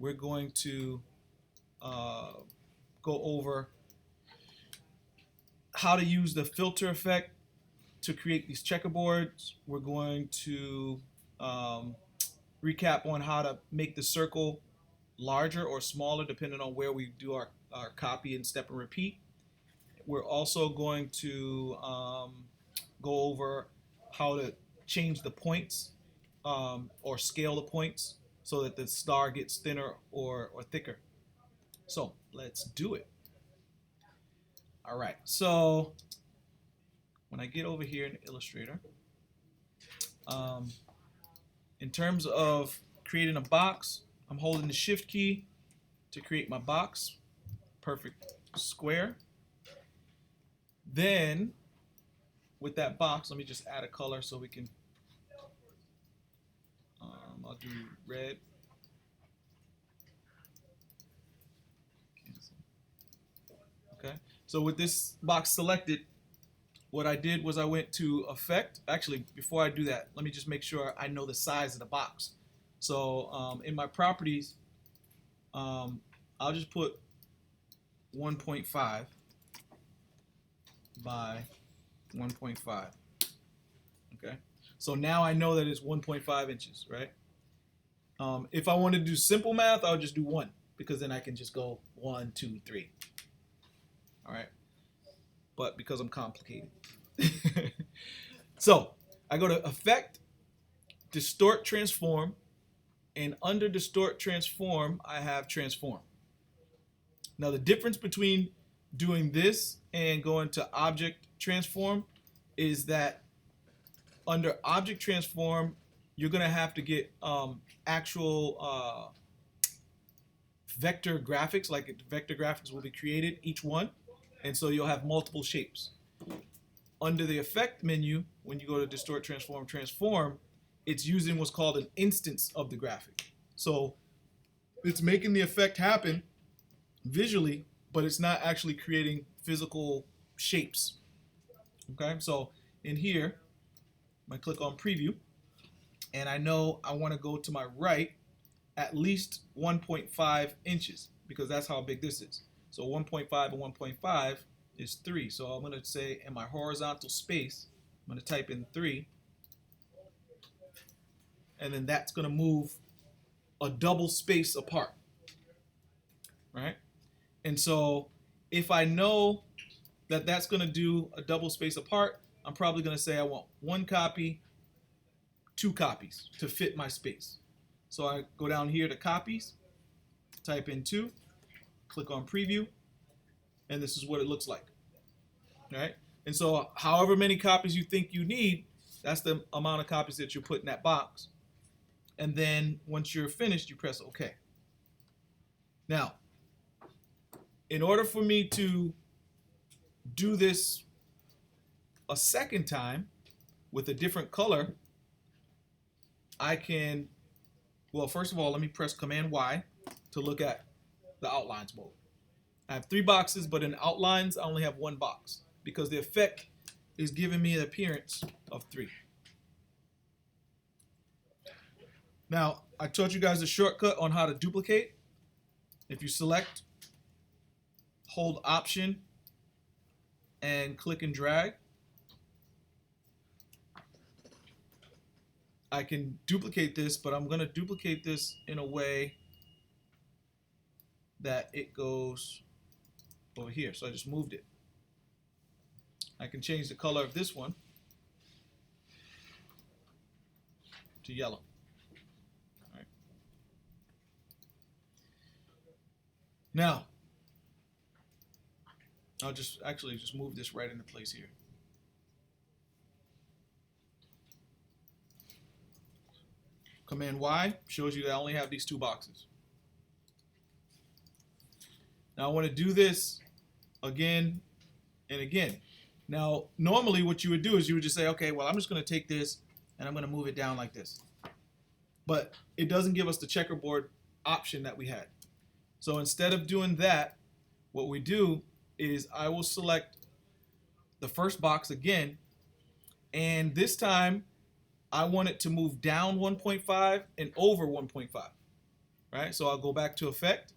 we're going to go over how to use the filter effect to create these checkerboards. We're going to recap on how to make the circle larger or smaller depending on where we do our copy and step and repeat. We're also going to go over how to change the points or scale the points so that the star gets thinner or thicker. So let's do it. All right, so when I get over here in Illustrator, in terms of creating a box, I'm holding the shift key to create my box, perfect square. Then with that box, let me just add a color so we can, I'll do red. Okay, so with this box selected, what I did was I went to Effect. Actually, before I do that, let me just make sure I know the size of the box. So in my properties, I'll just put 1.5 by 1.5. Okay, so now I know that it's 1.5 inches, right? If I want to do simple math, I'll just do 1 because then I can just go 1, 2, 3. All right, but because I'm complicated. So I go to Effect, Distort Transform, and under Distort Transform, I have Transform. Now the difference between doing this and going to Object Transform is that under Object Transform, you're going to have to get actual vector graphics, like vector graphics will be created, each one, and so you'll have multiple shapes. Under the Effect menu, when you go to Distort, Transform, Transform, it's using what's called an instance of the graphic. So it's making the effect happen visually, but it's not actually creating physical shapes. Okay, so in here, I click on Preview, and I know I want to go to my right at least 1.5 inches because that's how big this is. So 1.5 and 1.5 is 3. So I'm going to say in my horizontal space, I'm going to type in 3, and then that's going to move a double space apart, right? And so if I know that that's going to do a double space apart, I'm probably going to say I want 1 copy, 2 copies to fit my space. So I go down here to Copies, type in 2, click on Preview, and this is what it looks like. Right? And so however many copies you think you need, that's the amount of copies that you put in that box. And then once you're finished, you press OK. Now, in order for me to do this a second time with a different color, I can, well, first of all, let me press Command Y to look at the outlines mode. I have 3 boxes, but in outlines, I only have 1 box because the effect is giving me an appearance of 3. Now, I taught you guys a shortcut on how to duplicate. If you select, hold Option, and click and drag, I can duplicate this, but I'm going to duplicate this in a way that it goes over here. So I just moved it. I can change the color of this one to yellow. All right. Now, I'll just move this right into place here. Command Y shows you that I only have these 2 boxes. Now I want to do this again and again. Now, normally what you would do is you would just say, okay, well, I'm just going to take this and I'm going to move it down like this. But it doesn't give us the checkerboard option that we had. So instead of doing that, what we do is I will select the first box again, and this time I want it to move down 1.5 and over 1.5. right? So I'll go back to effect,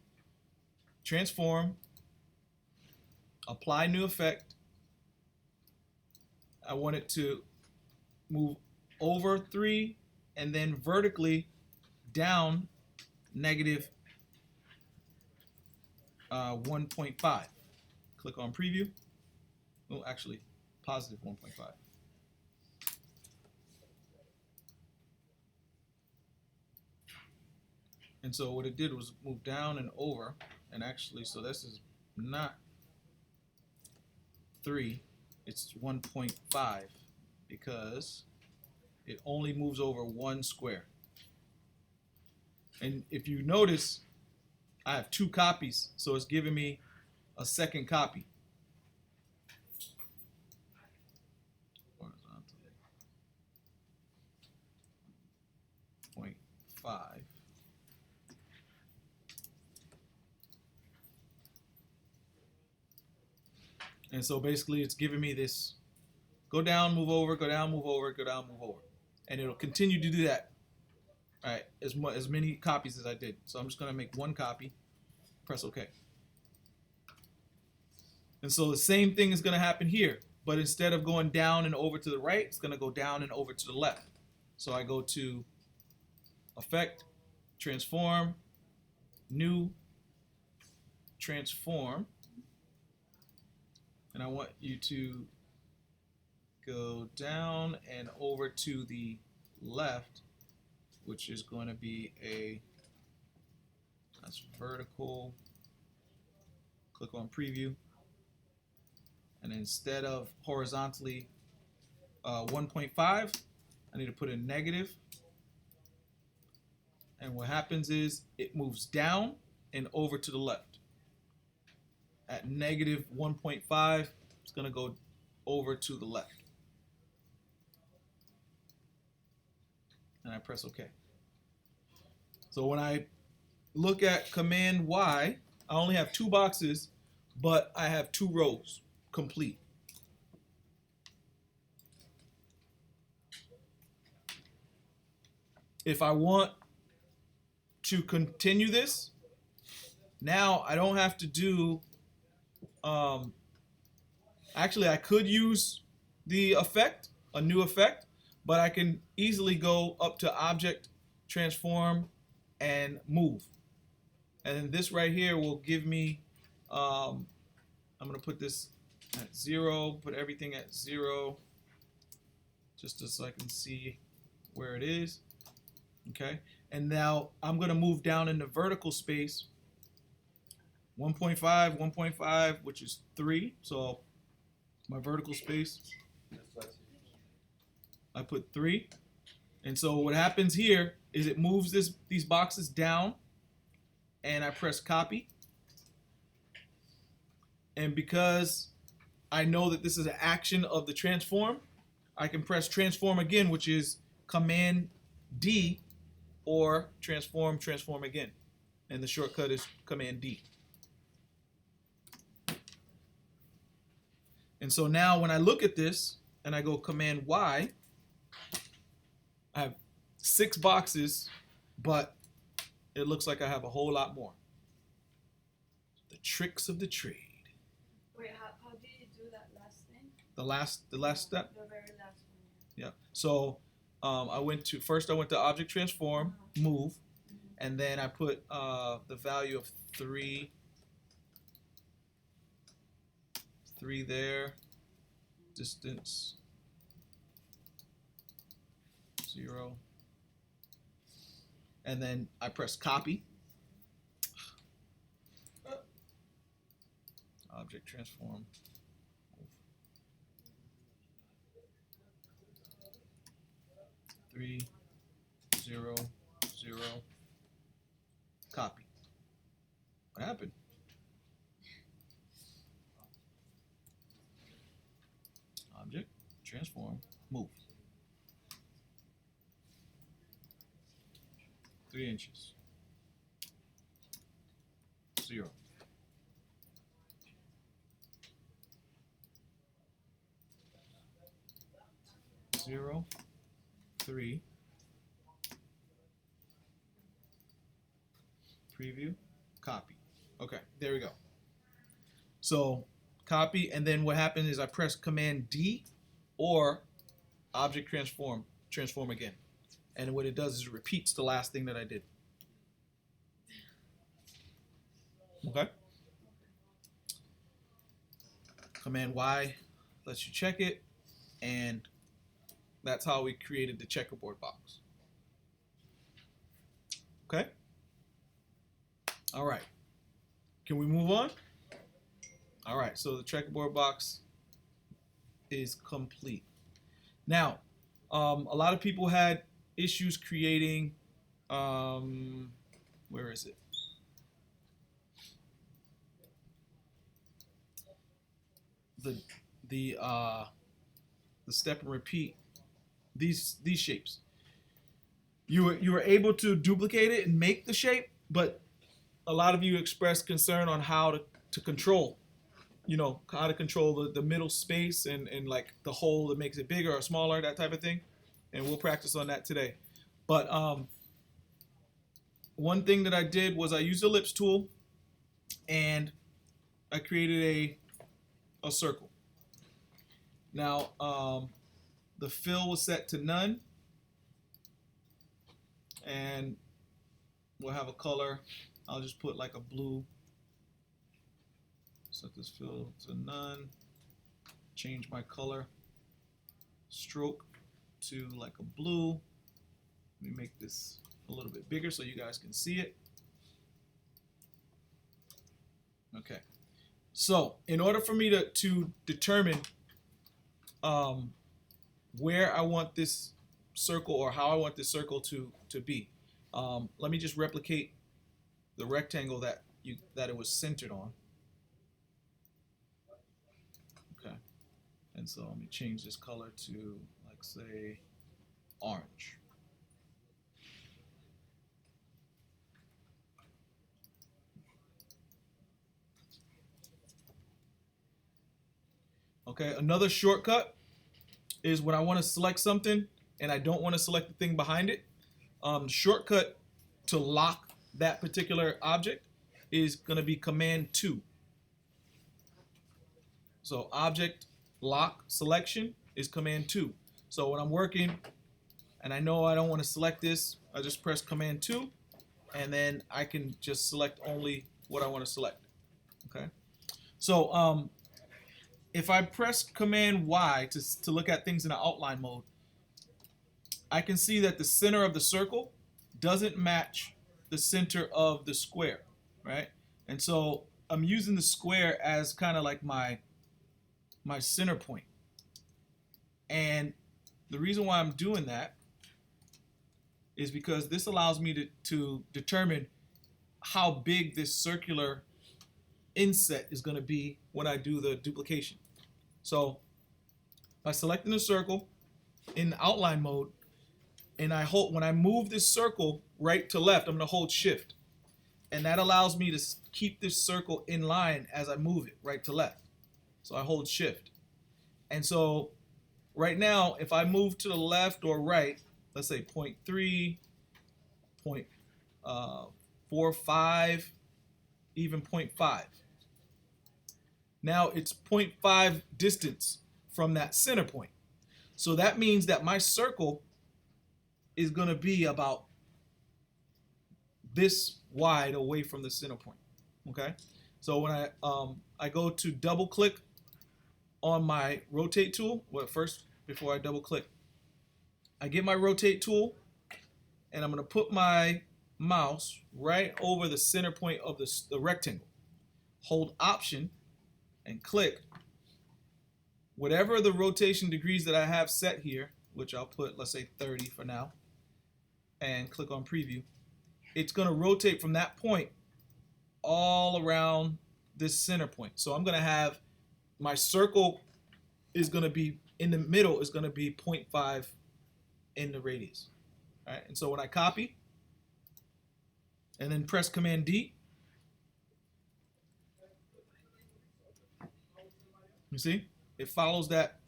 transform, apply new effect. I want it to move over 3 and then vertically down negative 1.5. Click on preview. Oh, actually, positive 1.5. And so what it did was move down and over, and actually, so this is not 3, it's 1.5 because it only moves over 1 square. And if you notice, I have 2 copies, so it's giving me a second copy. Horizontally. 0.5. And so basically it's giving me this go down, move over, go down, move over, go down, move over. And it'll continue to do that, right, as many copies as I did. So I'm just going to make 1 copy, press OK. And so the same thing is going to happen here. But instead of going down and over to the right, it's going to go down and over to the left. So I go to Effect, Transform, New, Transform. And I want you to go down and over to the left, which is going to be that's vertical. Click on preview. And instead of horizontally 1.5, I need to put in negative. And what happens is it moves down and over to the left. At negative 1.5, it's going to go over to the left. And I press OK. So when I look at Command Y, I only have 2 boxes, but I have 2 rows complete. If I want to continue this, now I don't have to do actually, I could use the effect, a new effect, but I can easily go up to Object, Transform, and Move. And then this right here will give me, I'm going to put this at 0, put everything at 0, just so I can see where it is. Okay, and now I'm going to move down in the vertical space 1.5, 1.5, which is 3. So my vertical space, I put 3. And so what happens here is it moves these boxes down, and I press copy. And because I know that this is an action of the transform, I can press transform again, which is Command D, or transform again. And the shortcut is Command D. And so now when I look at this and I go Command Y, I have 6 boxes, but it looks like I have a whole lot more. The tricks of the trade. Wait, how did you do that last thing? The last step? The very last one. Yeah. So I went to Object Transform, Move, and then I put the value of 3 there, distance 0, and then I press copy. Object Transform, Move. 3, 0, 0, copy. What happened? Object, Transform, Move. 3 inches. 0. 0, 3. preview, copy. Okay, there we go. So copy, and then what happened is I press Command D or Object transform again. And what it does is it repeats the last thing that I did. Okay? Command Y lets you check it, and that's how we created the checkerboard box. Okay? All right. Can we move on? All right, so the checkerboard box is complete. Now, a lot of people had issues creating, where is it? The step and repeat, these shapes. You were able to duplicate it and make the shape, but a lot of you expressed concern on how to control, how to control the middle space and like the hole that makes it bigger or smaller, that type of thing. And we'll practice on that today. But one thing that I did was I used the ellipse tool and I created a circle. Now, the fill was set to none, and we'll have a color. I'll just put like a blue. Set this fill to none. Change my color stroke to like a blue. Let me make this a little bit bigger so you guys can see it. Okay. So in order for me to determine where I want this circle or how I want this circle to be, let me just replicate the rectangle that it was centered on. Okay. And so let me change this color to, like, say, orange. Okay, another shortcut is when I want to select something and I don't want to select the thing behind it. The shortcut to lock that particular object is going to be Command 2. So object lock selection is Command 2. So when I'm working and I know I don't want to select this, I just press Command 2 and then I can just select only what I want to select. Okay. So if I press Command Y to look at things in an outline mode, I can see that the center of the circle doesn't match the center of the square, right? And so I'm using the square as kind of like my center point. And the reason why I'm doing that is because this allows me to determine how big this circular inset is going to be when I do the duplication. So by selecting the circle in outline mode, and when I move this circle right to left, I'm going to hold shift. And that allows me to keep this circle in line as I move it right to left. So I hold shift. And so right now, if I move to the left or right, let's say 0.3, 0.45, even 0.5. Now it's 0.5 distance from that center point. So that means that my circle is going to be about this wide away from the center point. Okay? So when I go to double click on my rotate tool, well, first before I double click, I get my rotate tool and I'm going to put my mouse right over the center point of the rectangle. Hold Option and click. Whatever the rotation degrees that I have set here, which I'll put, let's say 30 for now, and click on preview, it's going to rotate from that point all around this center point. So I'm going to have my circle is going to be in the middle, is going to be 0.5 in the radius. All right? And so when I copy and then press Command D, you see, it follows that.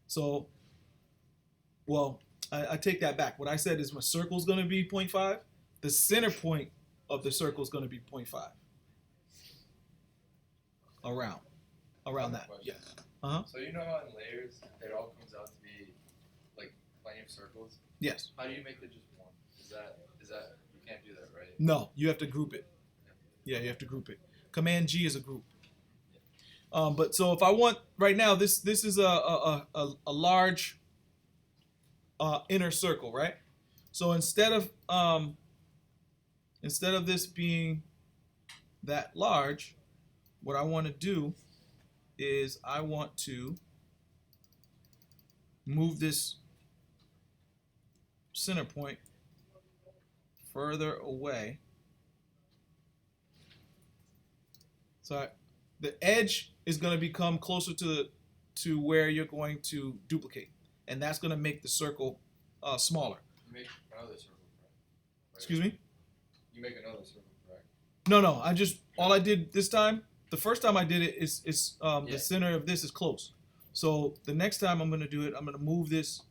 So, well, I take that back. What I said is my circle is going to be 0.5. The center point of the circle is going to be 0.5. Around that. Question. Yeah. So you know how in layers it all comes out to be like plenty of circles? Yes. How do you make it just one? Is that you can't do that, right? No, you have to group it. Yeah, you have to group it. Command G is a group. But so if I want right now, this is a large inner circle, right? So instead of this being that large, what I want to do is I want to move this center point further away. So the edge is going to become closer to where you're going to duplicate, and that's going to make the circle smaller. You make another circle, correct? Excuse me? You make another circle, correct? No. All I did this time, the first time I did it is the center of this is close. So the next time I'm going to do it, I'm going to move this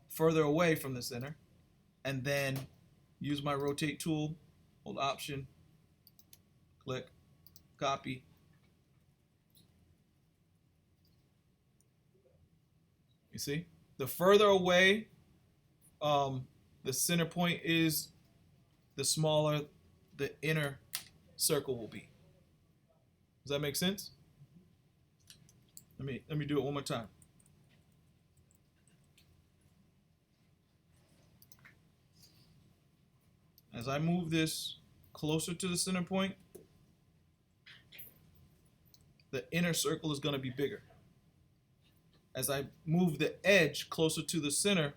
further away from the center, and then use my rotate tool, hold Option, click, copy. You see? The further away the center point is, the smaller the inner circle will be. Does that make sense? Let me do it one more time. As I move this closer to the center point, the inner circle is going to be bigger. As I move the edge closer to the center,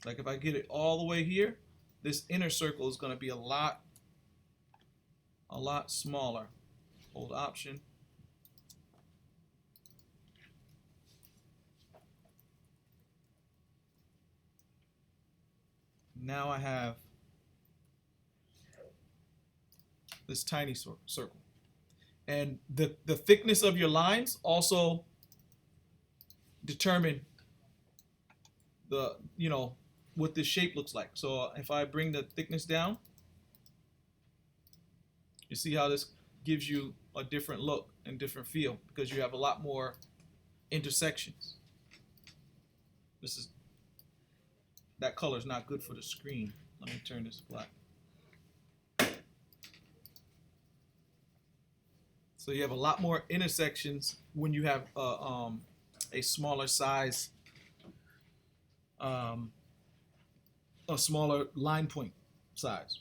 like if I get it all the way here, this inner circle is going to be a lot smaller. Hold Option. Now I have this tiny circle. And the thickness of your lines also determine the, what this shape looks like. So if I bring the thickness down, you see how this gives you a different look and different feel because you have a lot more intersections. That color is not good for the screen. Let me turn this black. So you have a lot more intersections when you have a smaller size, a smaller line point size.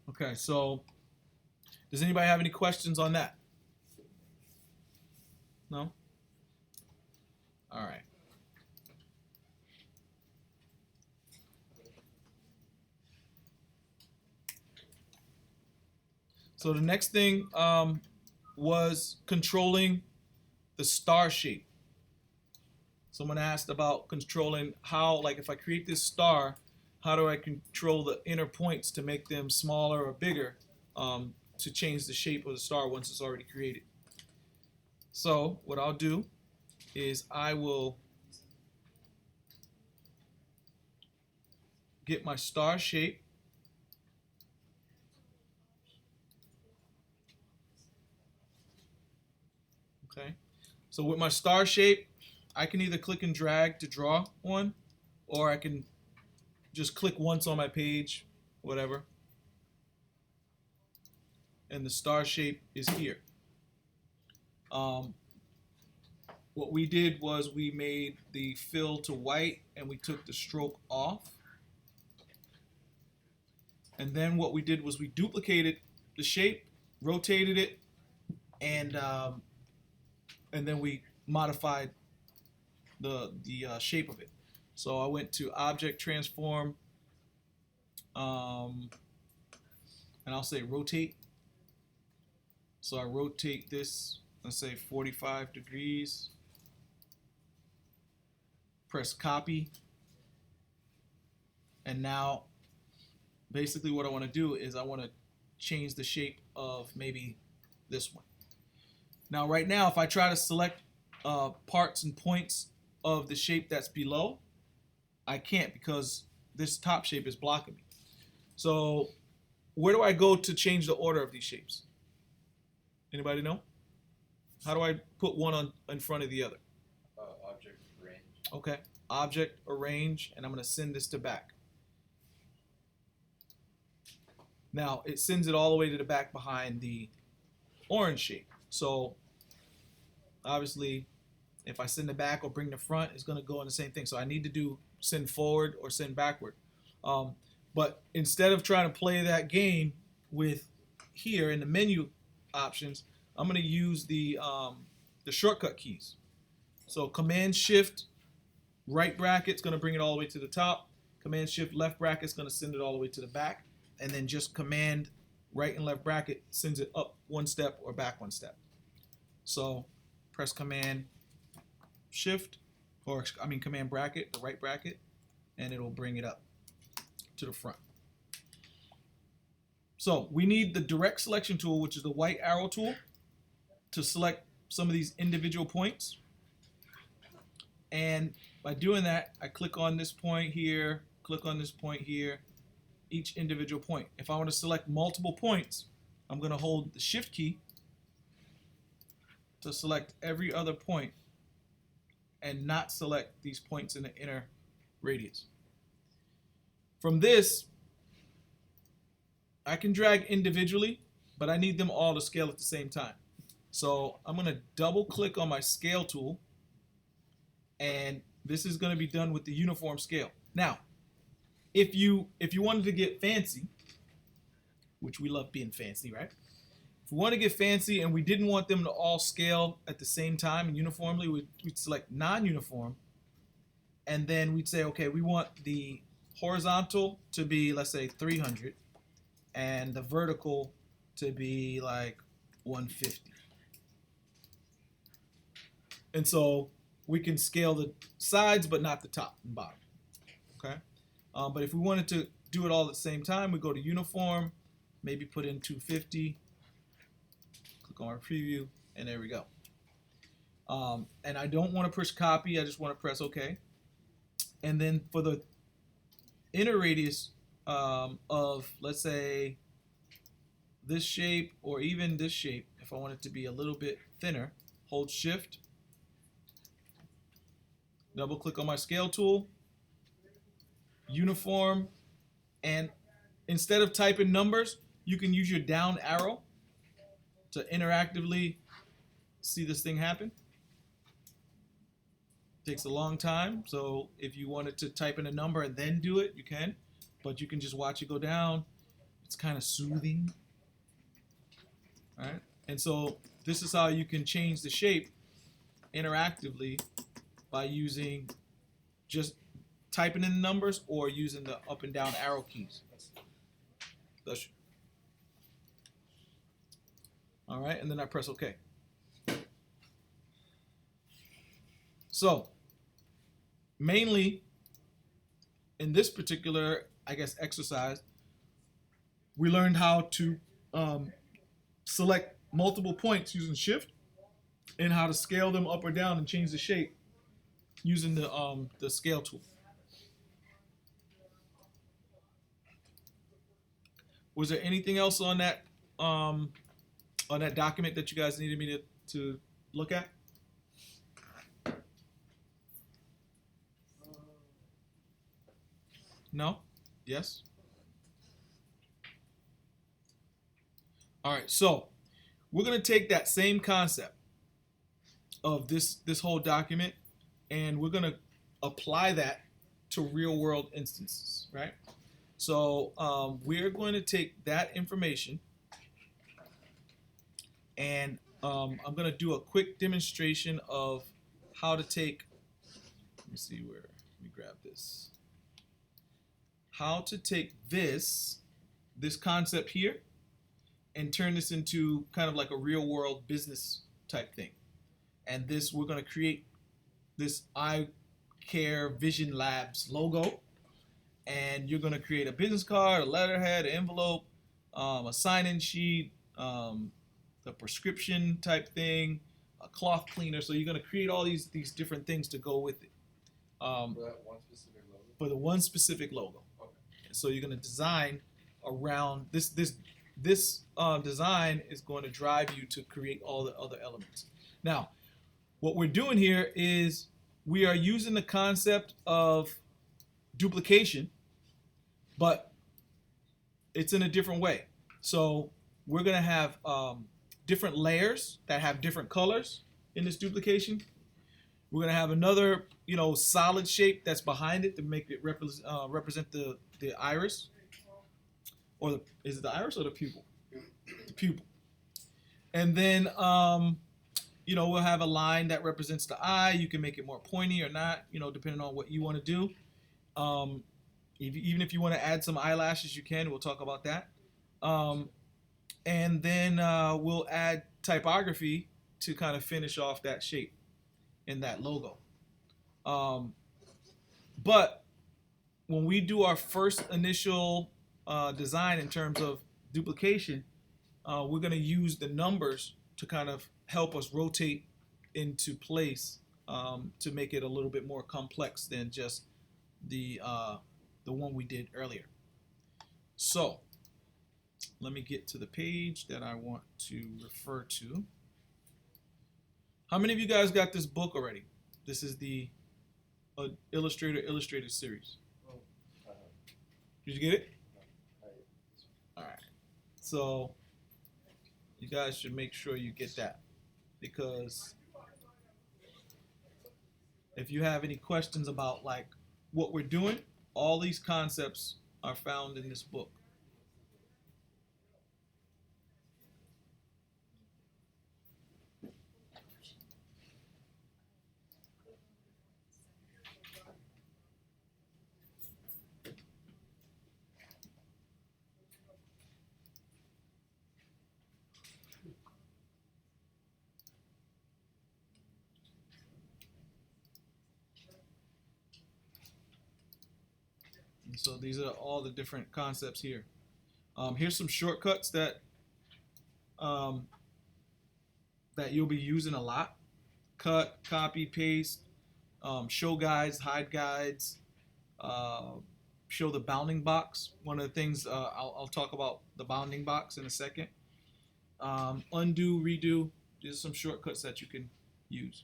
Okay, so does anybody have any questions on that? No? All right. So the next thing was controlling the star shape. Someone asked about controlling how, like if I create this star, how do I control the inner points to make them smaller or bigger to change the shape of the star once it's already created? So what I'll do is I will get my star shape. Okay. So with my star shape, I can either click and drag to draw one, or I can just click once on my page, whatever. And the star shape is here. What we did was we made the fill to white and we took the stroke off. And then what we did was we duplicated the shape, rotated it, and then we modified the shape of it. So I went to Object Transform, and I'll say Rotate. So I rotate this, let's say 45 degrees. Press Copy. And now basically what I want to do is I want to change the shape of maybe this one. Now right now, if I try to select parts and points of the shape that's below, I can't because this top shape is blocking me. So where do I go to change the order of these shapes? Anybody know? How do I put one on in front of the other? Object range. Okay, object, arrange, and I'm going to send this to back. Now it sends it all the way to the back behind the orange shape. So obviously, if I send the back or bring the front, it's going to go in the same thing. So I need to do send forward or send backward. But instead of trying to play that game with here in the menu options, I'm going to use the shortcut keys. So Command Shift right bracket is going to bring it all the way to the top. Command Shift left bracket is going to send it all the way to the back. And then just Command right and left bracket sends it up one step or back one step. So press Command Shift, or I mean Command bracket, the right bracket, and it'll bring it up to the front. So we need the direct selection tool, which is the white arrow tool, to select some of these individual points. And by doing that, I click on this point here, click on this point here, each individual point. If I want to select multiple points, I'm going to hold the Shift key to select every other point and not select these points in the inner radius. From this, I can drag individually, but I need them all to scale at the same time. So I'm going to double click on my scale tool, and this is going to be done with the uniform scale. Now, if you wanted to get fancy, which we love being fancy, right? If we want to get fancy and we didn't want them to all scale at the same time and uniformly, we'd select non-uniform, and then we'd say, okay, we want the horizontal to be, let's say, 300, and the vertical to be like 150. And so we can scale the sides, but not the top and bottom. Okay. But if we wanted to do it all at the same time, we go to uniform, maybe put in 250, click on our preview, and there we go. And I don't want to push copy, I just want to press OK. And then for the inner radius of, let's say, this shape or even this shape, if I want it to be a little bit thinner, hold Shift, double click on my scale tool, uniform, and instead of typing numbers, you can use your down arrow to interactively see this thing happen. Takes a long time, so if you wanted to type in a number and then do it, you can, but you can just watch it go down. It's kind of soothing. All right, and so this is how you can change the shape interactively by using just typing in the numbers or using the up and down arrow keys. All right, and then I press OK. So mainly in this particular, I guess, exercise, we learned how to select multiple points using Shift and how to scale them up or down and change the shape using the scale tool. Was there anything else on that document that you guys needed me to look at? No? Yes? All right, so we're going to take that same concept of this whole document and we're going to apply that to real world instances, right? So we're going to take that information and I'm going to do a quick demonstration of how to take, let me see where, let me grab this. How to take this concept here and turn this into kind of like a real world business type thing. And this, we're going to create this EyeCare Vision Labs logo. and you're gonna create a business card, a letterhead, an envelope, a sign-in sheet, the prescription type thing, a cloth cleaner. So you're gonna create all these different things to go with it. For that one specific logo? For the one specific logo. Okay. So you're gonna design around this design is going to drive you to create all the other elements. Now, what we're doing here is we are using the concept of duplication, but it's in a different way. So we're gonna have different layers that have different colors in this duplication. We're gonna have another, solid shape that's behind it to make it represent the iris, or is it the iris or the pupil? The pupil. And then we'll have a line that represents the eye. You can make it more pointy or not, depending on what you want to do. Even if you want to add some eyelashes, you can. We'll talk about that. And then we'll add typography to kind of finish off that shape in that logo. But when we do our first initial design in terms of duplication, we're going to use the numbers to kind of help us rotate into place to make it a little bit more complex than just the one we did earlier. So let me get to the page that I want to refer to. How many of you guys got this book already? This is the Illustrated series. Did you get it? All right. So you guys should make sure you get that, because if you have any questions about like what we're doing, all these concepts are found in this book. So these are all the different concepts here. Here's some shortcuts that you'll be using a lot: cut, copy, paste, show guides, hide guides, show the bounding box. One of the things I'll talk about the bounding box in a second. Undo, redo. These are some shortcuts that you can use.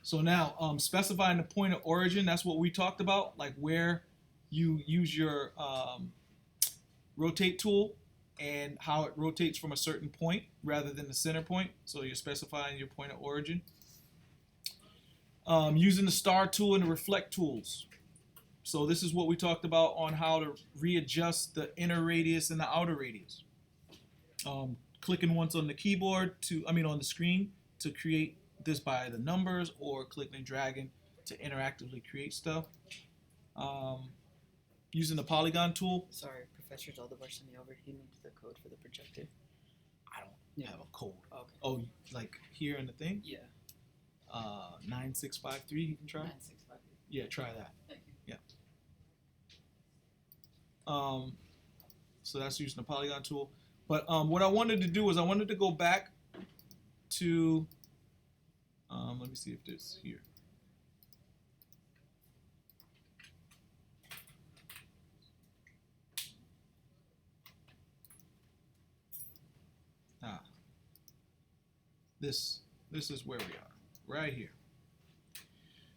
So now, specifying the point of origin, that's what we talked about, like where you use your rotate tool and how it rotates from a certain point rather than the center point. So you're specifying your point of origin. Using the star tool and the reflect tools. So this is what we talked about on how to readjust the inner radius and the outer radius. Clicking once on the keyboard on the screen to create this by the numbers, or clicking and dragging to interactively create stuff. Using the polygon tool. Sorry, Professor Zaldivar sent me over. He needs the code for the projector. I don't have a code. Oh, okay. Oh, like here in the thing? Yeah. 9653 you can try? 9653. Yeah, try that. Thank you. Yeah. So that's using the polygon tool. But what I wanted to do is I wanted to go back to, let me see if there's here. This is where we are, right here.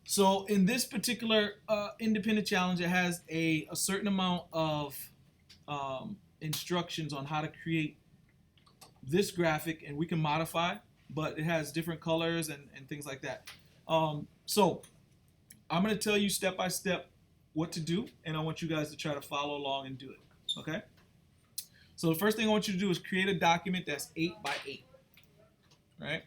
So in this particular independent challenge, it has a certain amount of instructions on how to create this graphic, and we can modify, but it has different colors and things like that. So I'm going to tell you step by step what to do, and I want you guys to try to follow along and do it, okay? So the first thing I want you to do is create a document that's 8 by 8, right?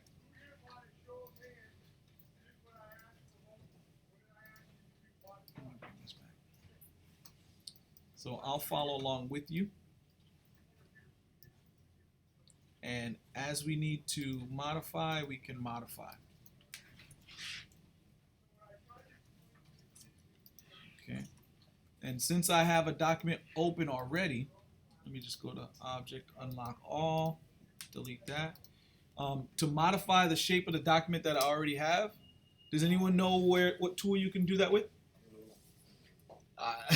So I'll follow along with you. And as we need to modify, we can modify. And since I have a document open already, let me just go to Object, Unlock All, delete that. To modify the shape of the document that I already have, does anyone know what tool you can do that with?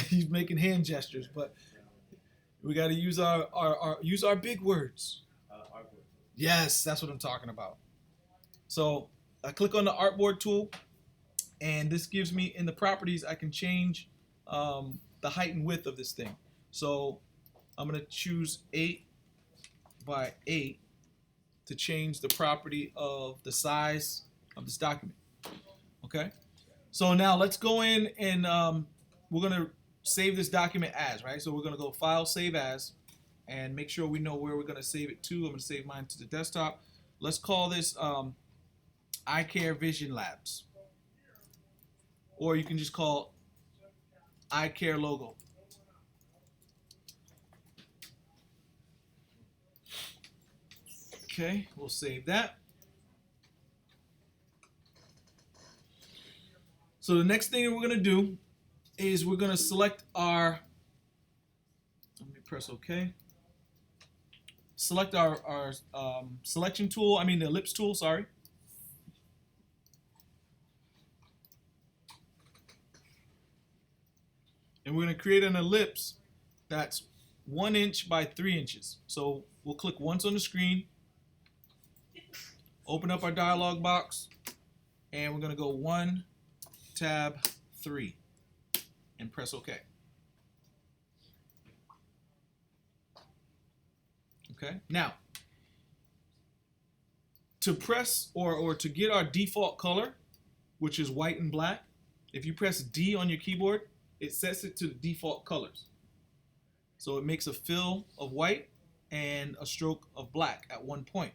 He's making hand gestures, but we got to use our big words. Artboard. Yes, that's what I'm talking about. So I click on the artboard tool, and this gives me in the properties I can change the height and width of this thing. So I'm gonna choose 8 by 8 to change the property of the size of this document. Okay. So now let's go in and we're gonna save this document as, right? So we're gonna go File, Save As, and make sure we know where we're gonna save it to. I'm gonna save mine to the desktop. Let's call this EyeCare Vision Labs, or you can just call EyeCare Logo. Okay, we'll save that. So the next thing we're gonna do is we're gonna select our, let me press OK. Select our selection tool, I mean the ellipse tool, sorry. And we're gonna create an ellipse that's 1 inch by 3 inches. So we'll click once on the screen, open up our dialog box, and we're gonna go 1, tab 3, and press OK. Okay, now to press or to get our default color, which is white and black, if you press D on your keyboard, it sets it to the default colors. So it makes a fill of white and a stroke of black at one point.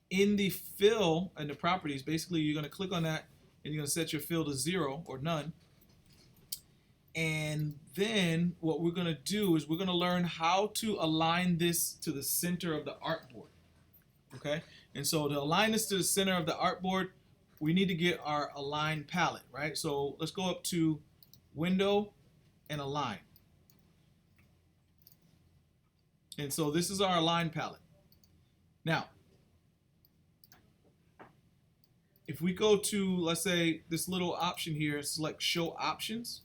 In the fill and the properties, basically you're going to click on that and you're going to set your fill to 0 or none. And then what we're going to do is we're going to learn how to align this to the center of the artboard. Okay? And so to align this to the center of the artboard, we need to get our align palette, right? So let's go up to Window and Align. And so this is our align palette. Now, if we go to, let's say, this little option here, select Show Options,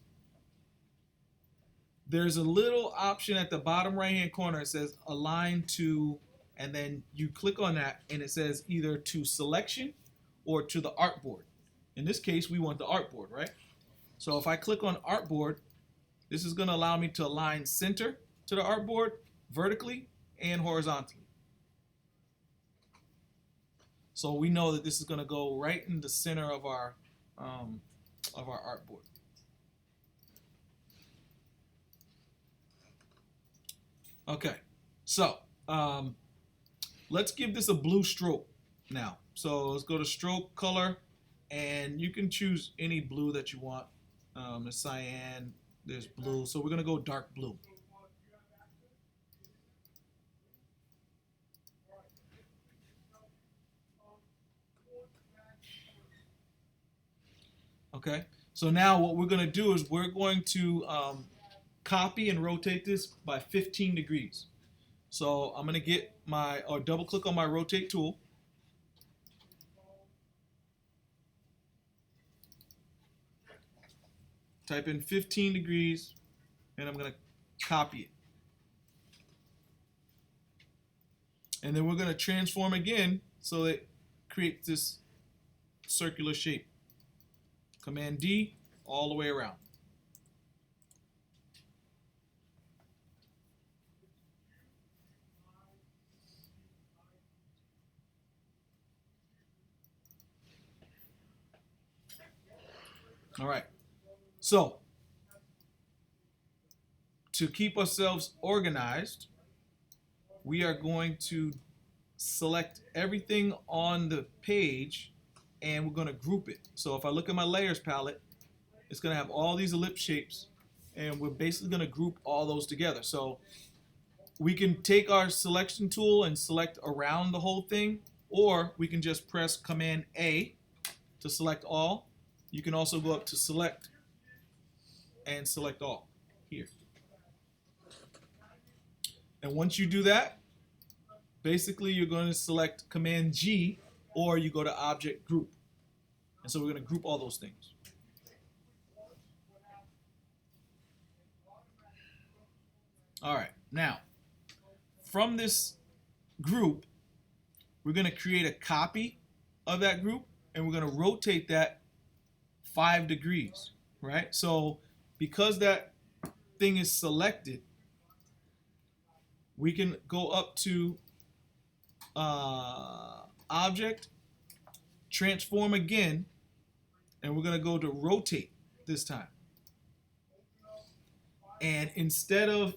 there's a little option at the bottom right hand corner. It says Align to, and then you click on that and it says either to Selection or to the artboard. In this case, we want the artboard, right? So if I click on artboard, this is going to allow me to align center to the artboard vertically and horizontally. So we know that this is going to go right in the center of our artboard. Okay, so let's give this a blue stroke now. So let's go to stroke color, and you can choose any blue that you want. There's cyan, there's blue, so we're gonna go dark blue. Okay, so now what we're gonna do is we're going to copy and rotate this by 15 degrees. So I'm gonna get or double click on my rotate tool. Type in 15 degrees, and I'm gonna copy it. And then we're gonna transform again so it creates this circular shape. Command D all the way around. All right. So, to keep ourselves organized, we are going to select everything on the page and we're going to group it. So if I look at my layers palette, it's going to have all these ellipse shapes, and we're basically going to group all those together. So we can take our selection tool and select around the whole thing, or we can just press Command A to select all. you can also go up to select and select all here. And once you do that, basically you're going to select Command G, or you go to Object Group. And so we're going to group all those things. All right, now from this group, we're going to create a copy of that group, and we're going to rotate that 5 degrees, right? So because that thing is selected, we can go up to Object, Transform again, and we're going to go to Rotate this time. And instead of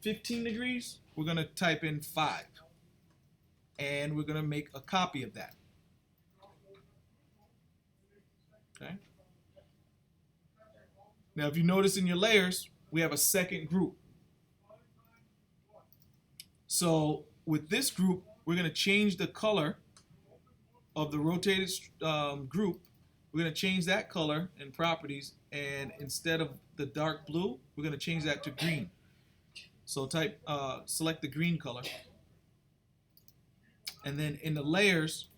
15 degrees, we're going to type in 5. And we're going to make a copy of that. Okay. Now, if you notice in your layers, we have a second group. So with this group, we're going to change the color of the rotated group. We're going to change that color in properties, and instead of the dark blue, we're going to change that to green. So select the green color. And then in the layers,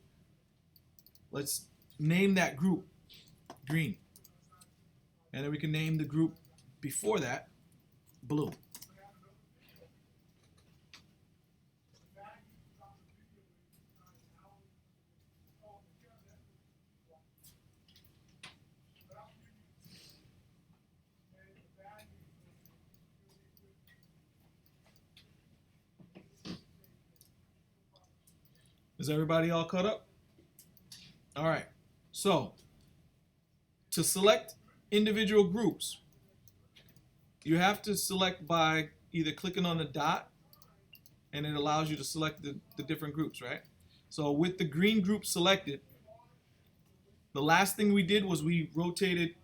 let's name that group green. And then we can name the group before that blue. Is everybody all caught up? All right. So to select individual groups, you have to select by either clicking on the dot, and it allows you to select the different groups, right? So with the green group selected, the last thing we did was we rotated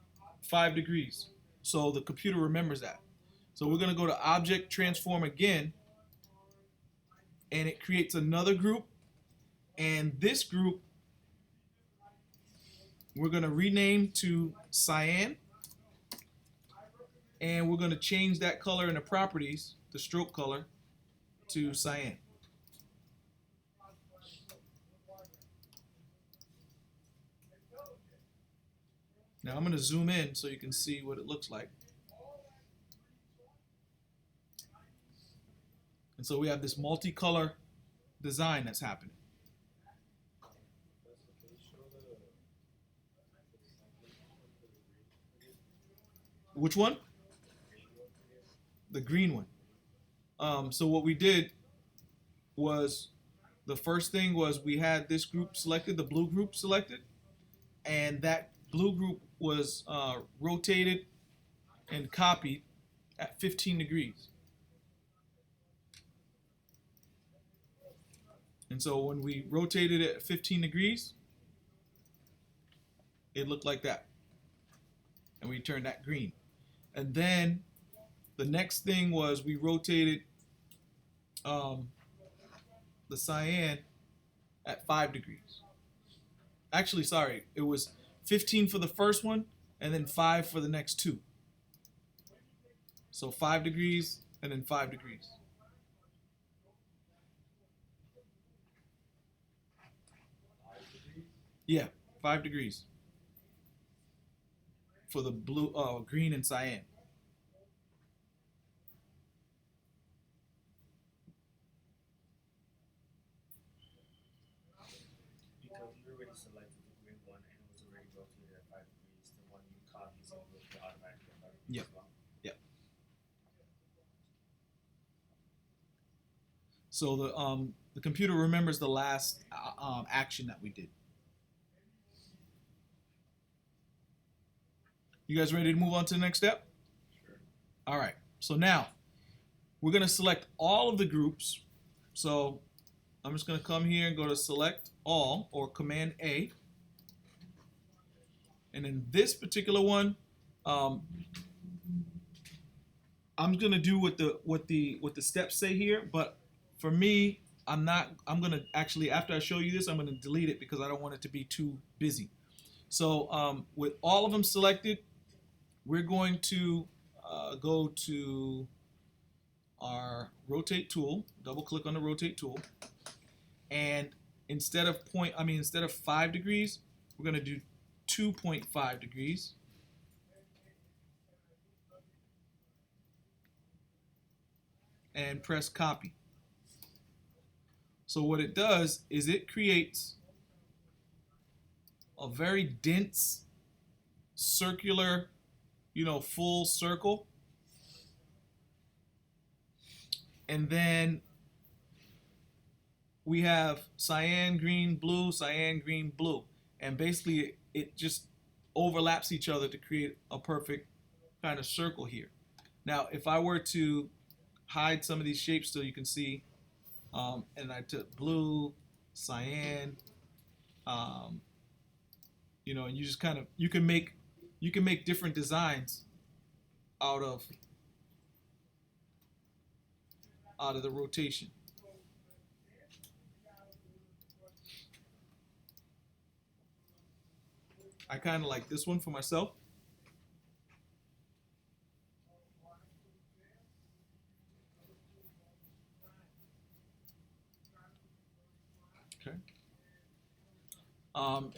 5 degrees. So the computer remembers that. So we're going to go to Object, Transform again, and it creates another group. And this group, we're going to rename to cyan. And we're going to change that color in the properties, the stroke color, to cyan. Now I'm going to zoom in so you can see what it looks like. And so we have this multicolor design that's happening. Which one? The green one. So what we did was, the first thing was we had this group selected, the blue group selected, and that blue group was rotated and copied at 15 degrees. And so when we rotated it at 15 degrees, it looked like that. And we turned that green. And then the next thing was we rotated the cyan at 5 degrees. Actually, sorry, it was 15 for the first one and then 5 for the next two. So 5 degrees and then 5 degrees. Yeah, 5 degrees for the blue, green and cyan. Because you already selected the green one and it was already rotated at 5 degrees, the one you copied is going to automatically at 5 degrees Yep. as well. Yep. So the computer remembers the last action that we did. You guys ready to move on to the next step? Sure. All right. So now we're going to select all of the groups. So I'm just going to come here and go to Select All, or Command A. And in this particular one, I'm going to do what the steps say here. But for me, I'm going to actually, after I show you this, I'm going to delete it because I don't want it to be too busy. So with all of them selected, we're going to go to our rotate tool, double click on the rotate tool, and instead of 5 degrees, we're going to do 2.5 degrees. And press copy. So what it does is it creates a very dense circular, full circle. And then we have cyan, green, blue, cyan, green, blue. And basically it just overlaps each other to create a perfect kind of circle here. Now, if I were to hide some of these shapes so you can see, and I took blue, cyan, and you just kind of you can make different designs out of the rotation. I kind of like this one for myself. Okay.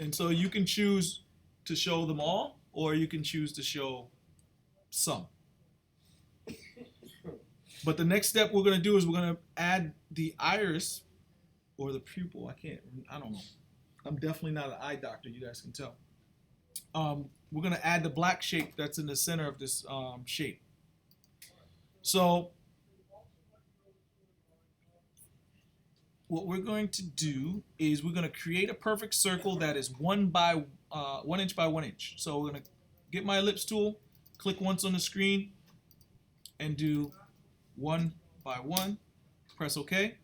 And so you can choose to show them all, or you can choose to show some. But the next step we're going to do is we're going to add the iris or the pupil. I don't know. I'm definitely not an eye doctor, you guys can tell. We're going to add the black shape that's in the center of this shape. So what we're going to do is we're going to create a perfect circle that is 1 inch by 1 inch. So we're going to get my ellipse tool, click once on the screen, and do 1 by 1, press OK,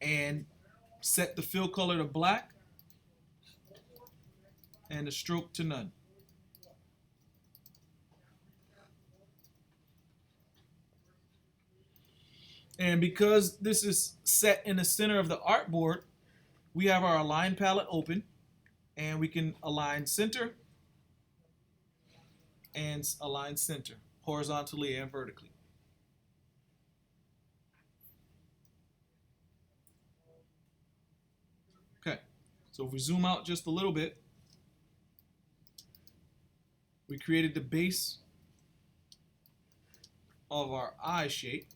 and set the fill color to black and the stroke to none. And because this is set in the center of the artboard, we have our align palette open, and we can align center and align center horizontally and vertically. Okay, so if we zoom out just a little bit, we created the base of our eye shape.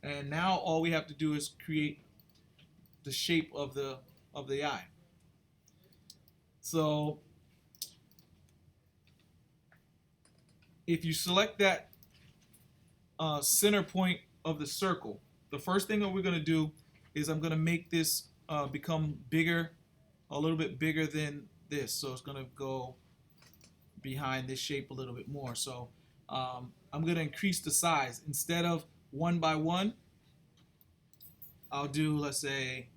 And now all we have to do is create the shape of the eye. So if you select that center point of the circle, the first thing that we're going to do is I'm going to make this become bigger, a little bit bigger than this. So it's going to go behind this shape a little bit more. So I'm going to increase the size. Instead of 1 by 1, I'll do, let's say,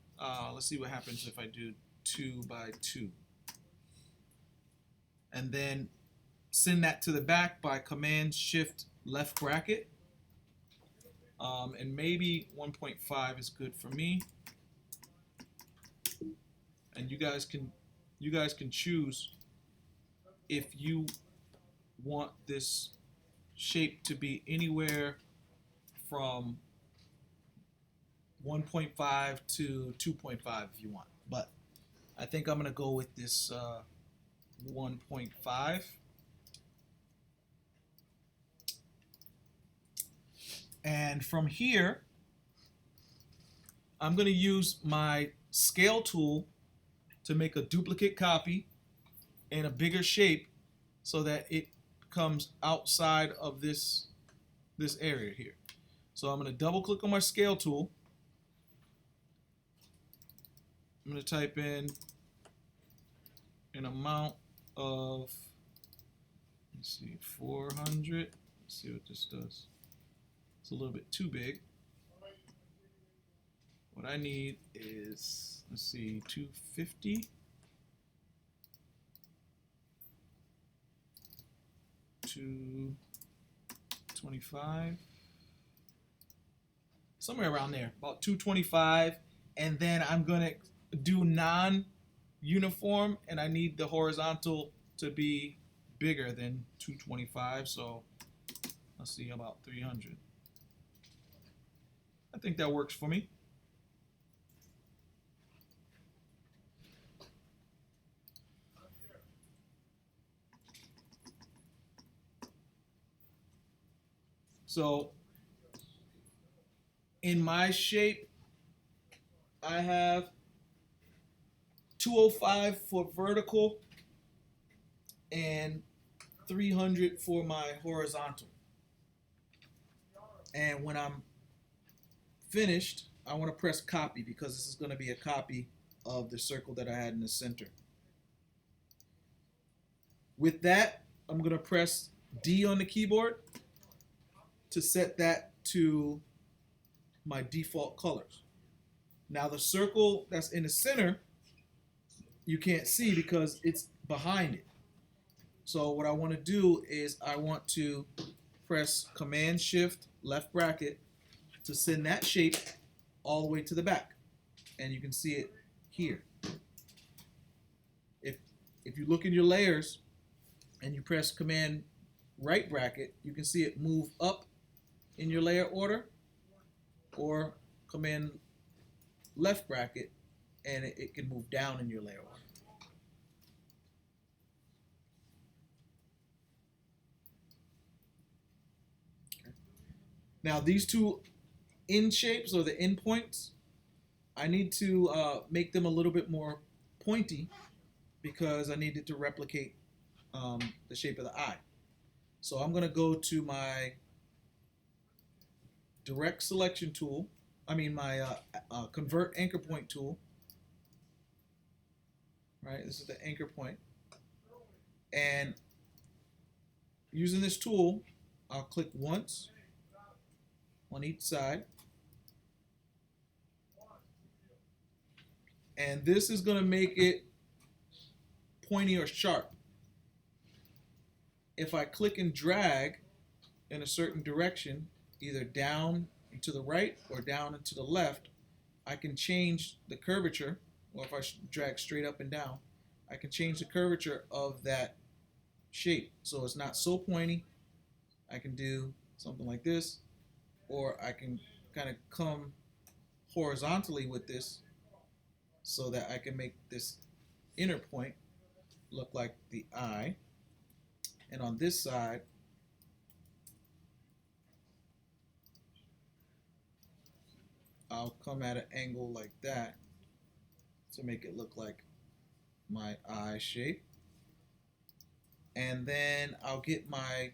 let's see what happens if I do 2 by 2. And then send that to the back by Command Shift left bracket. And maybe 1.5 is good for me. And you guys can choose if you want this shape to be anywhere from 1.5 to 2.5 if you want. But I think I'm going to go with this 1.5. And from here, I'm going to use my scale tool to make a duplicate copy in a bigger shape so that it comes outside of this area here. So I'm going to double click on my scale tool. I'm going to type in an amount of, let's see, 400. Let's see what this does. It's a little bit too big. What I need is, let's see, 250. 225. Somewhere around there, about 225. And then I'm going to do uniform, and I need the horizontal to be bigger than 225, so let's see, about 300. I think that works for me. So in my shape, I have 205 for vertical and 300 for my horizontal. And when I'm finished, I want to press copy because this is going to be a copy of the circle that I had in the center. With that, I'm going to press D on the keyboard to set that to my default colors. Now the circle that's in the center, you can't see because it's behind it. So what I want to do is I want to press Command Shift left bracket to send that shape all the way to the back. And you can see it here. If you look in your layers and you press Command right bracket, you can see it move up in your layer order, or Command left bracket and it can move down in your layer order. Okay. Now these two end shapes, or the end points, I need to make them a little bit more pointy because I needed to replicate the shape of the eye. So I'm going to go to my direct selection tool, my convert anchor point tool. Right, this is the anchor point. And using this tool, I'll click once on each side. And this is going to make it pointy or sharp. If I click and drag in a certain direction, either down and to the right or down and to the left, I can change the curvature. Or if I drag straight up and down, I can change the curvature of that shape. So it's not so pointy. I can do something like this, or I can kind of come horizontally with this so that I can make this inner point look like the eye. And on this side, I'll come at an angle like that to make it look like my eye shape. And then I'll get my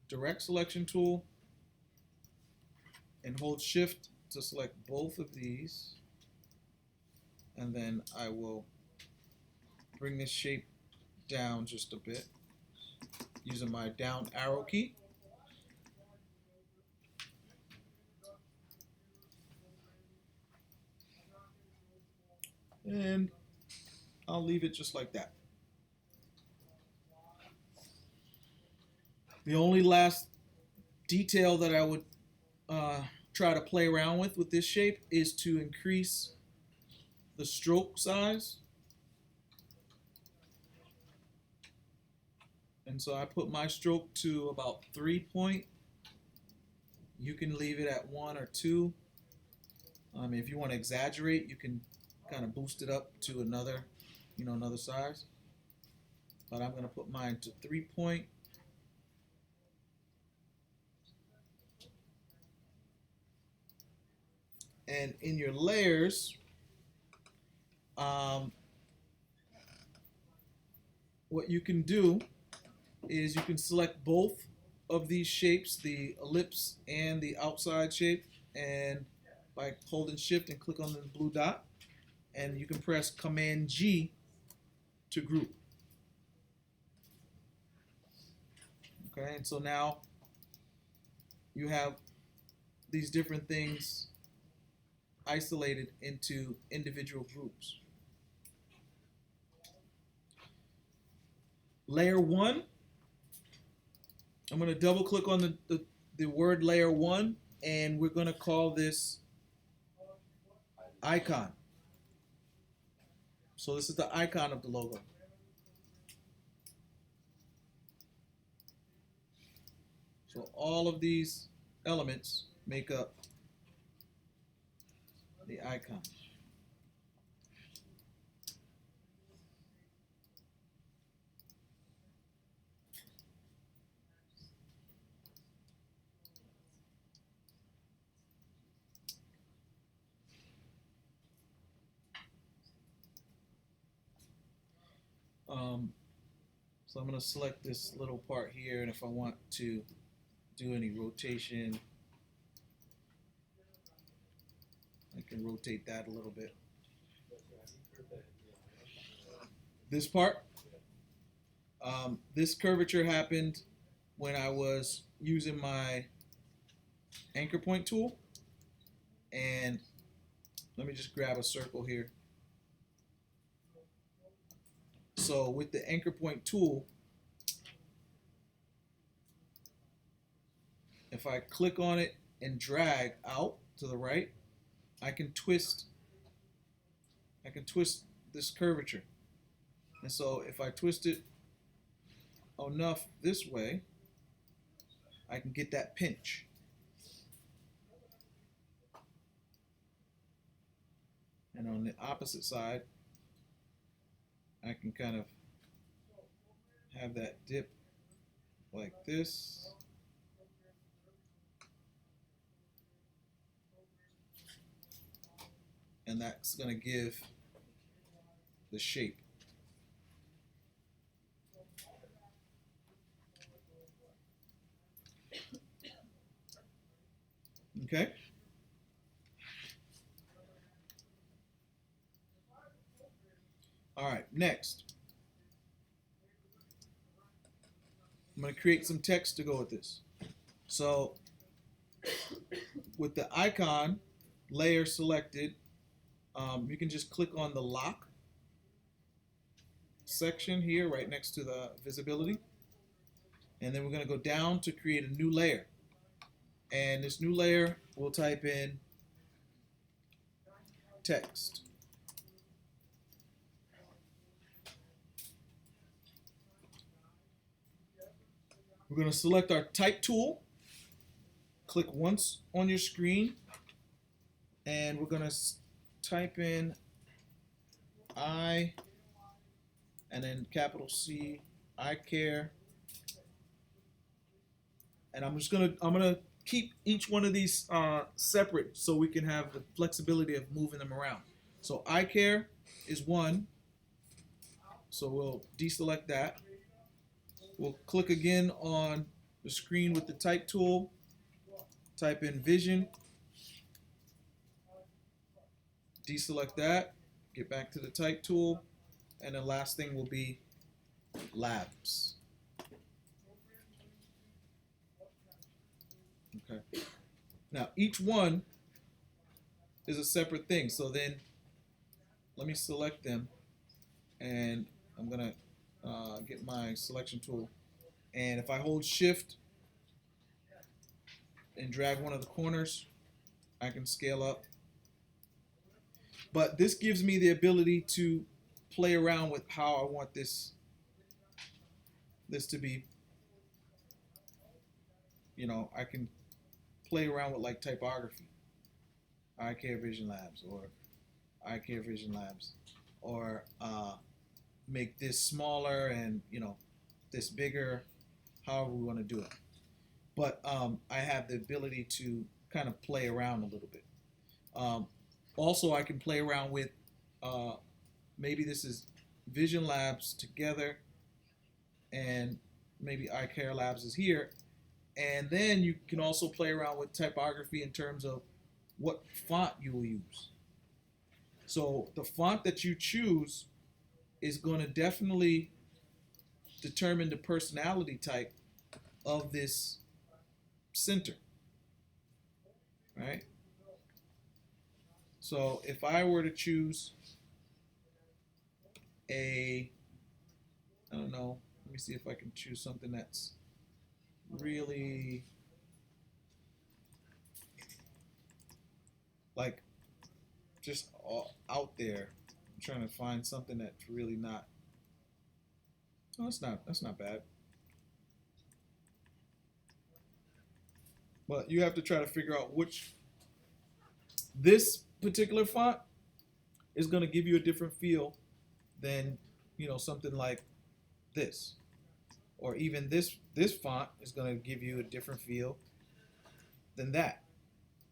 direct selection tool and hold shift to select both of these. And then I will bring this shape down just a bit using my down arrow key. And I'll leave it just like that. The only last detail that I would try to play around with this shape is to increase the stroke size. And so I put my stroke to about 3 point. You can leave it at 1 or 2. If you want to exaggerate, you can kind of boost it up to another size. But I'm going to put mine to 3 point. And in your layers, what you can do is you can select both of these shapes, the ellipse and the outside shape, and by holding shift and click on the blue dot, and you can press Command G to group. Okay, and so now you have these different things isolated into individual groups. Layer 1, I'm going to double click on the word layer 1, and we're going to call this icon. So this is the icon of the logo. So all of these elements make up the icon. So I'm going to select this little part here, and if I want to do any rotation, I can rotate that a little bit. This part, this curvature happened when I was using my anchor point tool, and let me just grab a circle here. So with the anchor point tool, if I click on it and drag out to the right, I can twist this curvature. And so if I twist it enough this way, I can get that pinch. And on the opposite side, I can kind of have that dip like this. And that's going to give the shape. Okay? All right, next. I'm going to create some text to go with this. So with the icon layer selected, you can just click on the lock section here right next to the visibility. And then we're going to go down to create a new layer. And this new layer, we'll type in text. We're going to select our type tool, click once on your screen, and we're going to type in I and then capital C, EyeCare. And I'm gonna keep each one of these separate so we can have the flexibility of moving them around. So EyeCare is one, so we'll deselect that. We'll click again on the screen with the type tool, type in vision, deselect that, get back to the type tool, and the last thing will be labs. Okay. Now each one is a separate thing, so then let me select them, and I'm gonna get my selection tool, and if I hold shift and drag one of the corners, I can scale up. But this gives me the ability to play around with how I want this to be. You know, I can play around with like typography, EyeCare Vision Labs, or EyeCare Vision Labs, or make this smaller and this bigger, however we want to do it. But I have the ability to kind of play around a little bit. Also, I can play around with maybe this is Vision Labs together, and maybe EyeCare Labs is here. And then you can also play around with typography in terms of what font you will use. So the font that you choose is going to definitely determine the personality type of this center, right? So if I were to choose I don't know, let me see if I can choose something that's really like just out there, I'm trying to find something that's really not. Oh, that's not bad. But you have to try to figure out which this particular font is going to give you a different feel than, you know, something like this, or even this font is going to give you a different feel than that,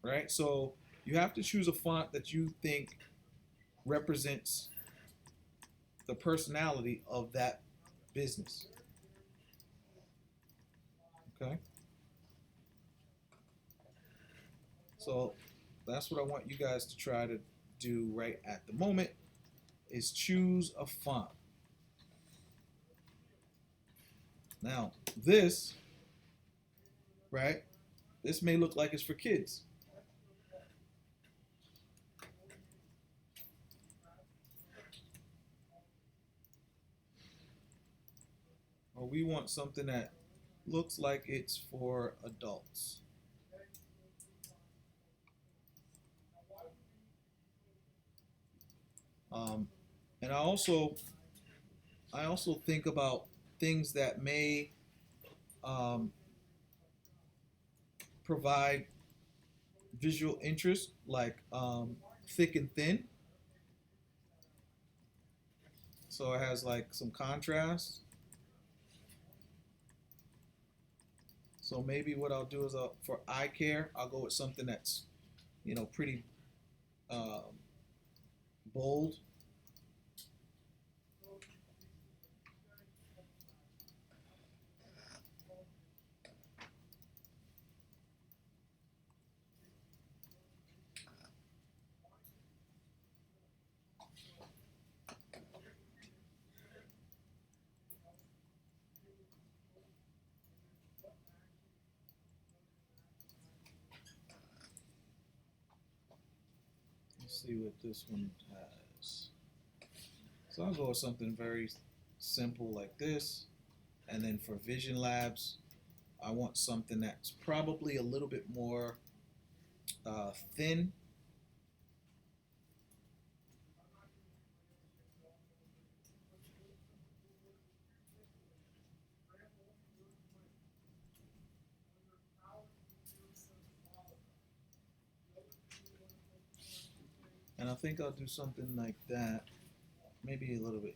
right? So you have to choose a font that you think represents the personality of that business. Okay, so that's what I want you guys to try to do right at the moment, is choose a font. Now this, right, this may look like it's for kids. Or we want something that looks like it's for adults. And I also think about things that may um, provide visual interest, like thick and thin. So it has like some contrast. So maybe what I'll do is for eye care, I'll go with something that's, you know, pretty bold. Let's see what this one has. So I'll go with something very simple like this. And then for Vision Labs, I want something that's probably a little bit more thin. And I think I'll do something like that. Maybe a little bit.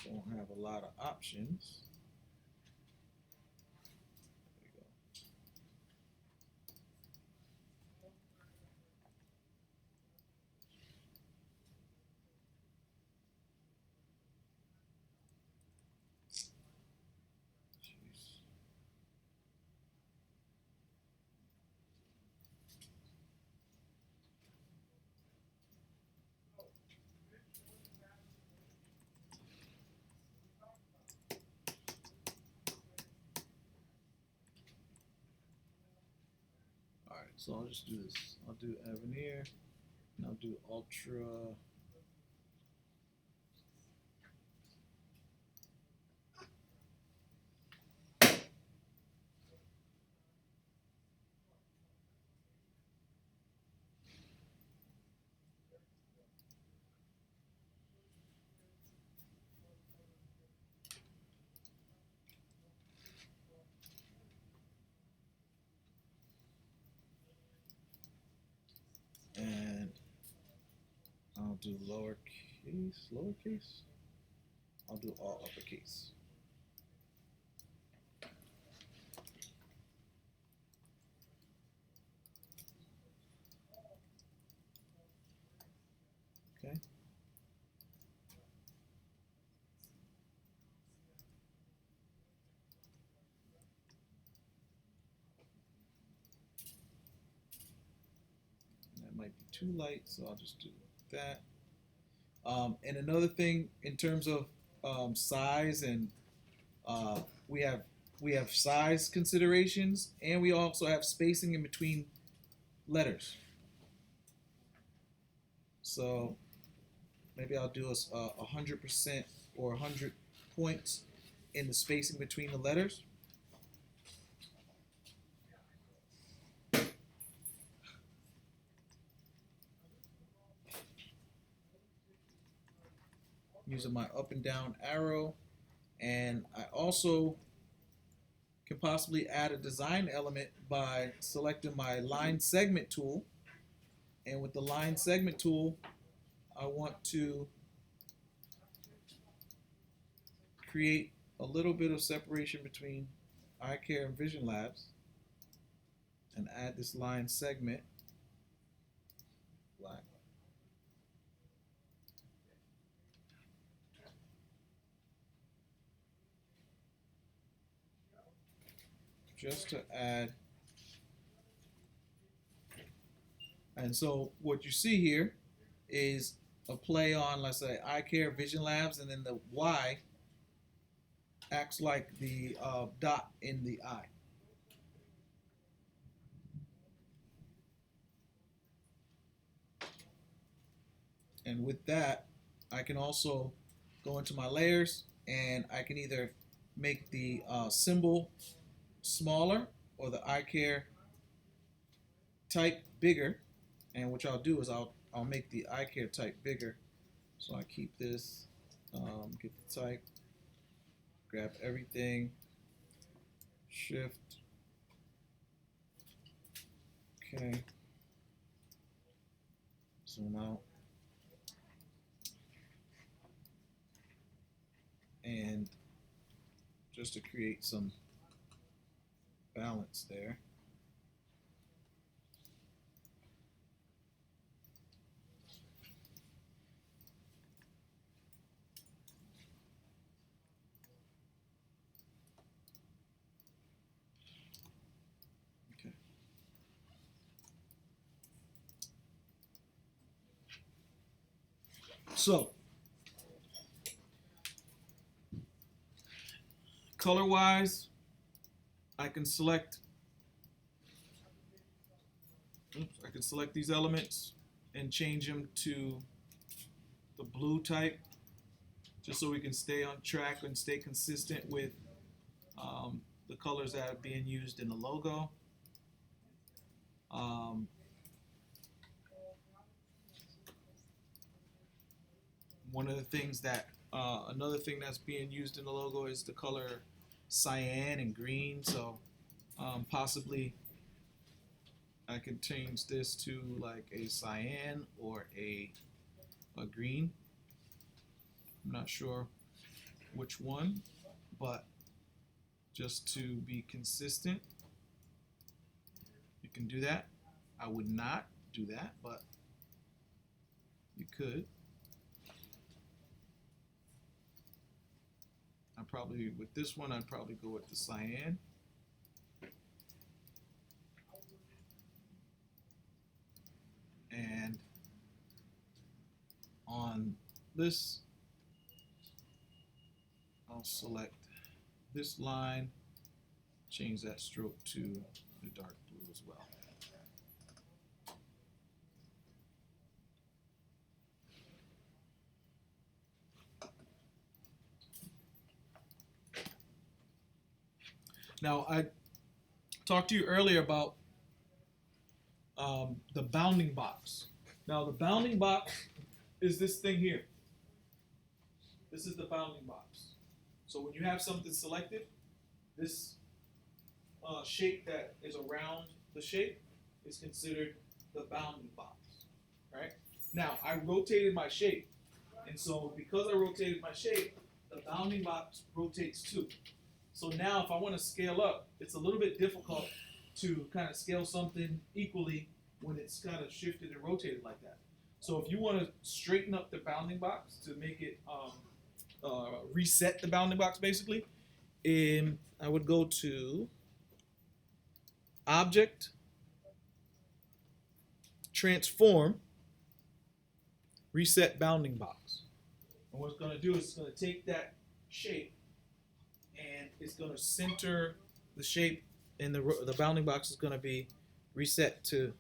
Don't have a lot of options. There we go. Jeez. All right, so I'll just do this. I'll do Avenir, and I'll do Ultra. And I'll do lowercase. I'll do all uppercase. Okay. That might be too light, so I'll just do that. And another thing in terms of size, and we have we have size considerations, and we also have spacing in between letters. So maybe I'll do a 100% or 100 points in the spacing between the letters. Using my up and down arrow, and I also can possibly add a design element by selecting my line segment tool, and with the line segment tool I want to create a little bit of separation between EyeCare and Vision Labs and add this line segment black. Just to add, and so what you see here is a play on, let's say, EyeCare Vision Labs, and then the Y acts like the dot in the eye. And with that, I can also go into my layers, and I can either make the symbol smaller or the EyeCare type bigger. And what I'll do is I'll make the EyeCare type bigger. So I keep this, get the type, grab everything, shift, okay, zoom out, and just to create some balance there. Okay. So, color-wise, I can select these elements and change them to the blue type, just so we can stay on track and stay consistent with the colors that are being used in the logo. One of the things that another thing that's being used in the logo is the color cyan and green, so possibly I can change this to like a cyan or a green. I'm not sure which one, but just to be consistent, you can do that. I would not do that, but you could. With this one, I'd probably go with the cyan. And on this, I'll select this line, change that stroke to the dark blue as well. Now, I talked to you earlier about the bounding box. Now, the bounding box is this thing here. This is the bounding box. So when you have something selected, this shape that is around the shape is considered the bounding box, right? Now, I rotated my shape, and so because I rotated my shape, the bounding box rotates too. So now if I want to scale up, it's a little bit difficult to kind of scale something equally when it's kind of shifted and rotated like that. So if you want to straighten up the bounding box to make it reset the bounding box basically, I would go to Object, Transform, Reset Bounding Box. And what it's going to do is it's going to take that shape and it's going to center the shape, and the bounding box is going to be reset to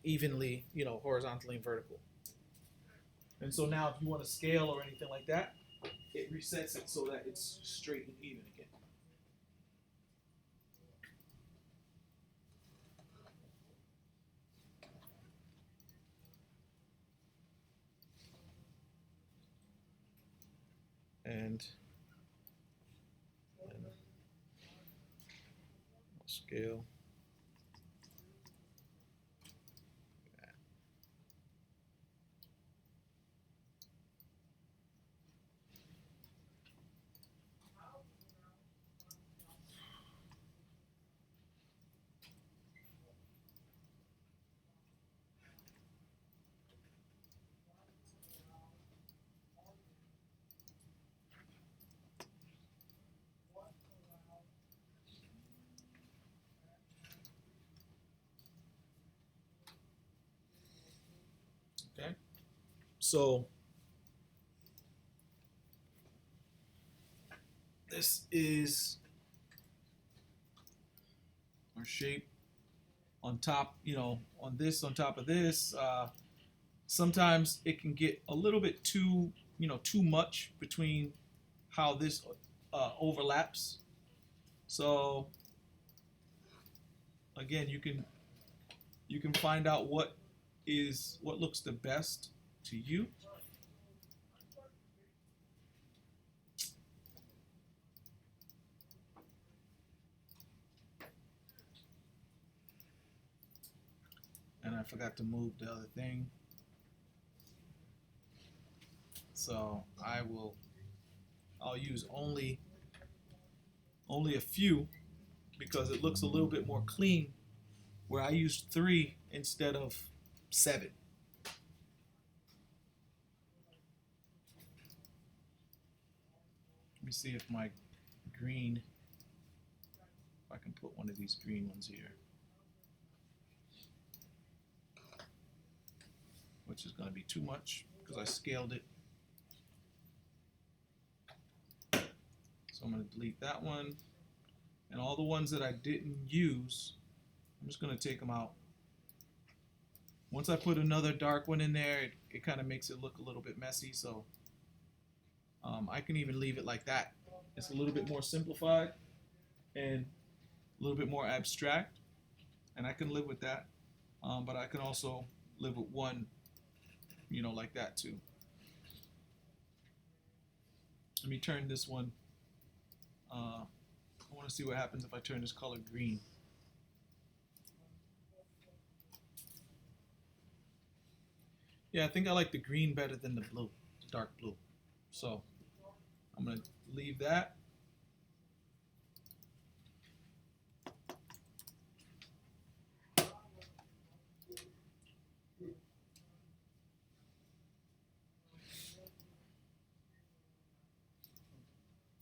evenly, horizontally and vertical. And so now, if you want to scale or anything like that, it resets it so that it's straight and even again. And I'll scale. Okay, so this is our shape on top, on top of this. Sometimes it can get a little bit too much between how this overlaps. So again, you can find out what looks the best to you. And I forgot to move the other thing. So I'll use only a few because it looks a little bit more clean where I used 3 instead of 7. Let me see if my green, if I can put one of these green ones here, which is going to be too much because I scaled it. So I'm going to delete that one. And all the ones that I didn't use, I'm just going to take them out. Once I put another dark one in there, it kind of makes it look a little bit messy. So I can even leave it like that. It's a little bit more simplified and a little bit more abstract. And I can live with that. But I can also live with one, like that too. Let me turn this one. I want to see what happens if I turn this color green. Yeah, I think I like the green better than the blue, the dark blue. So I'm going to leave that.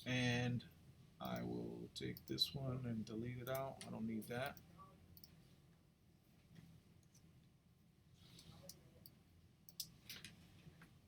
And I will take this one and delete it out. I don't need that.